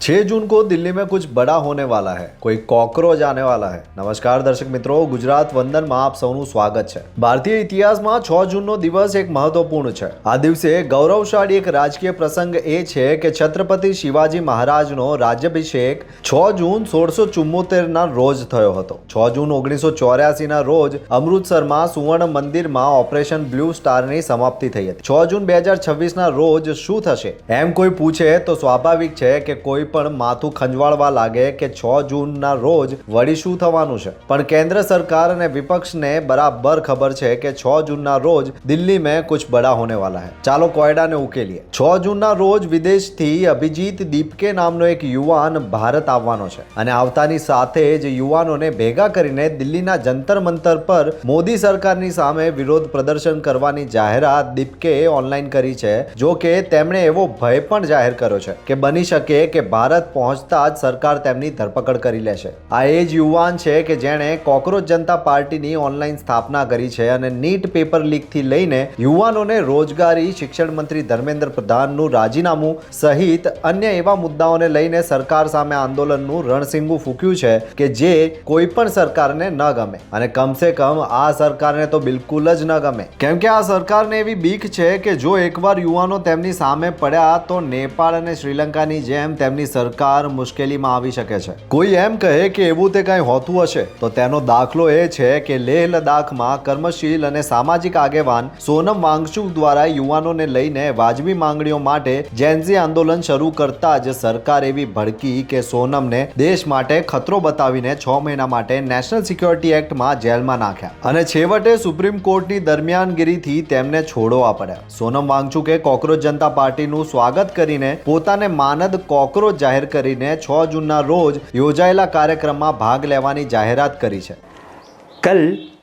6 जून को दिल्ली में कुछ बड़ा होने वाला है, कोई कॉकरोच आने वाला है। નમસ્કાર દર્શક મિત્રો, ગુજરાત વંદનમાં આપ સૌનું સ્વાગત છે। ભારતીય ઇતિહાસમાં 6 જૂનનો દિવસ એક મહત્વપૂર્ણ છે। આ દિવસે ગૌરવશાળી એક રાજકીય પ્રસંગ એ છે કે છત્રપતિ શિવાજી મહારાજનો રાજ્યાભિષેક 6 જૂન 1674ના રોજ થયો હતો। 6 જૂન 1984ના રોજ અમૃતસરમાં સુવર્ણ મંદિરમાં ઓપરેશન બ્લુ સ્ટારની સમાપ્તિ થઈ હતી। 6 જૂન 2026ના રોજ શું થશે એમ કોઈ પૂછે તો સ્વાભાવિક છે કે કોઈ પણ માથું ખંજવાળવા લાગે કે 6 જૂનના રોજ વળી શું થવાનું છે। પણ કેન્દ્ર સરકાર અને વિપક્ષને બરાબર ખબર છે કે 6 જૂનના રોજ દિલ્હી में कुछ बड़ा होने वाला है। ચાલો કોયડાને ઉકેલીએ। 6 જૂનના રોજ વિદેશથી અભિજીત દીપકે નામનો એક યુવાન ભારત આવવાનો છે અને આવતાની સાથે જ યુવાનોને ભેગા કરીને દિલ્હીના જંતર મંતર પર મોદી સરકારની સામે વિરોધ પ્રદર્શન કરવાની જાહેરાત દીપકે ઓનલાઈન કરી છે। જો કે તેમણે એવો ભય પણ જાહેર કર્યો છે કે બની શકે કે ભારત પહોંચતા જ સરકાર તેમની ધરપકડ કરી લેશે। આ એ જ યુવાન છે કે જેણે કોકરોચ જનતા પાર્ટીની ઓનલાઈન સ્થાપના કરી છે અને નીટ પેપર લીકથી લઈને યુવાનોને રોજગારી, શિક્ષણ મંત્રી ધર્મેન્દ્ર પ્રધાનનું રાજીનામું સહિત અન્ય એવા મુદ્દાઓને લઈને સરકાર સામે આંદોલનનું રણસીંગું ફૂંક્યું છે કે જે કોઈ પણ સરકારને ન ગમે અને કમસે કમ આ સરકારને તો બિલકુલ જ ન ગમે, કેમ કે આ સરકારને એવી બીક છે કે જો એકવાર યુવાનો તેમની સામે પડ્યા તો નેપાળ અને શ્રીલંકાની જેમ તેમની સરકાર મુશ્કેલીમાં આવી શકે છે। કોઈ એમ કહે કે એવું તે કંઈ હોતું હશે તો તેનો દાખલો એ છે કે લેહ લદ્દાખમાં કર્મશીલ અને સામાજિક આગેવાન સોનમ વાંગચુક દ્વારા યુવાનોને લઈને વાજબી માંગણીઓ માટે જેનઝી આંદોલન શરૂ કરતા જ સરકાર એવી ભડકી કે સોનમને દેશ માટે ખતરો બતાવીને 6 મહિના માટે નેશનલ સિક્યોરિટી એક્ટમાં જેલમાં નાખ્યા અને છેવટે સુપ્રીમ કોર્ટની દરમિયાનગીરીથી તેમને છોડવા પડ્યા। સોનમ વાંગચુકે કોકરોચ જનતા પાર્ટીનું સ્વાગત કરીને પોતાને માનદ કોકરોચ જાહેર કરીને 6 જૂનના રોજ યોજાયેલા કાર્યક્રમમાં ભાગ લેવાની જાહેરાત કરી છે। कल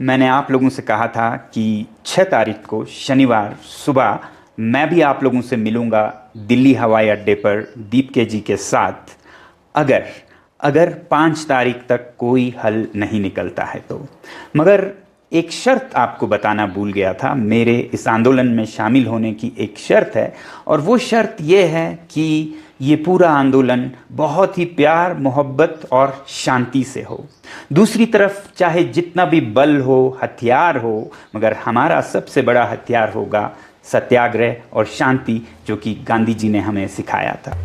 मैंने आप लोगों से कहा था कि 6 तारीख को शनिवार सुबह मैं भी आप लोगों से मिलूंगा दिल्ली हवाई अड्डे पर दीपके जी के साथ, अगर 5 तारीख तक कोई हल नहीं निकलता है तो। मगर एक शर्त आपको बताना भूल गया था। मेरे इस आंदोलन में शामिल होने की एक शर्त है और वो शर्त ये है कि ये पूरा आंदोलन बहुत ही प्यार, मोहब्बत और शांति से हो। दूसरी तरफ चाहे जितना भी बल हो, हथियार हो, मगर हमारा सबसे बड़ा हथियार होगा सत्याग्रह और शांति, जो कि गांधी जी ने हमें सिखाया था।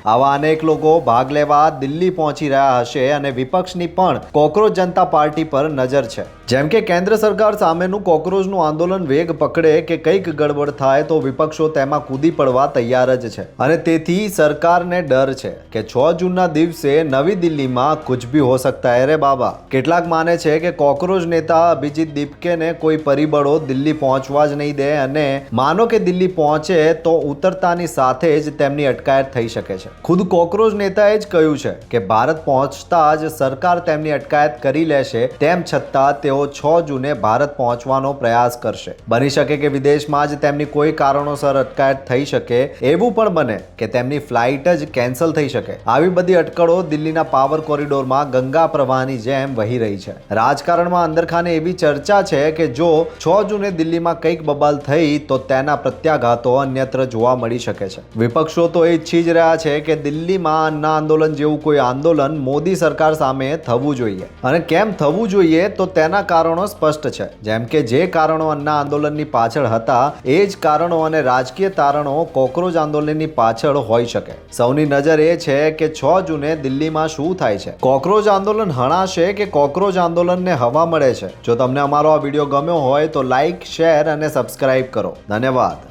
આવા અનેક લોકો ભાગ લેવા દિલ્હી પહોંચી રહ્યા હશે અને વિપક્ષની પણ કોકરોચ જનતા પાર્ટી પર નજર છે। જેમ કે કેન્દ્ર સરકાર સામેનું કોકરોચનું આંદોલન વેગ પકડે કે કંઈક ગડબડ થાય તો વિપક્ષો તેમાં કૂદી પડવા તૈયાર જ છે અને તેથી સરકારને ડર છે કે 6 જૂનના દિવસે નવી દિલ્હીમાં કુછ ભી હો સકતા હે રે બાબા। કેટલાક માને છે કે કોકરોચ નેતા અભિજીત દીપકેને કોઈ પરિબળો દિલ્હી પહોંચવા જ નહીં દે અને માનો કે દિલ્હી પહોંચે તો ઉતરતાની સાથે જ તેમની અટકાયત થઈ શકે છે। ખુદ કોકરોચ નેતાએ જ કહ્યું છે કે ભારત પહોંચતા જ સરકાર તેમની અટકાયત કરી લેશે, તેમ છતાં તેઓ 6 જૂને ભારત પહોંચવાનો પ્રયાસ કરશે। બની શકે કે વિદેશમાં જ તેમની કોઈ કારણોસર અટકાયત થઈ શકે, એવું પણ બને કે તેમની ફ્લાઇટ જ કેન્સલ થઈ શકે। આવી બધી અટકળો દિલ્હીના પાવર કોરિડોરમાં ગંગા પ્રવાહની જેમ વહી રહી છે। રાજકારણમાં અંદરખાને એવી ચર્ચા છે કે જો 6 જૂને દિલ્હીમાં કંઈક બબાલ થઈ તો તેના પ્રત્યાઘાતો અન્યત્ર જોવા મળી શકે છે। વિપક્ષો તો એ ઈચ્છી જ રહ્યા છે કે દિલ્હીમાં અન્ના આંદોલન જેવું કોઈ આંદોલન મોદી સરકાર સામે થવું જોઈએ અને કેમ થવું જોઈએ તો તેના કારણો સ્પષ્ટ છે। જેમ કે જે કારણો અન્ના આંદોલનની પાછળ હતા એ જ કારણો અને રાજકીય તારણો કોકરોચ આંદોલનની પાછળ હોઈ શકે। સૌની નજર એ છે કે 6 જૂને દિલ્હીમાં શું થાય છે। કોકરોચ આંદોલન હણાશે કે કોકરોચ આંદોલનને હવા મળે છે? જો તમને અમારો આ વિડીયો ગમ્યો હોય તો લાઈક, શેર અને સબસ્ક્રાઇબ કરો। ધન્યવાદ।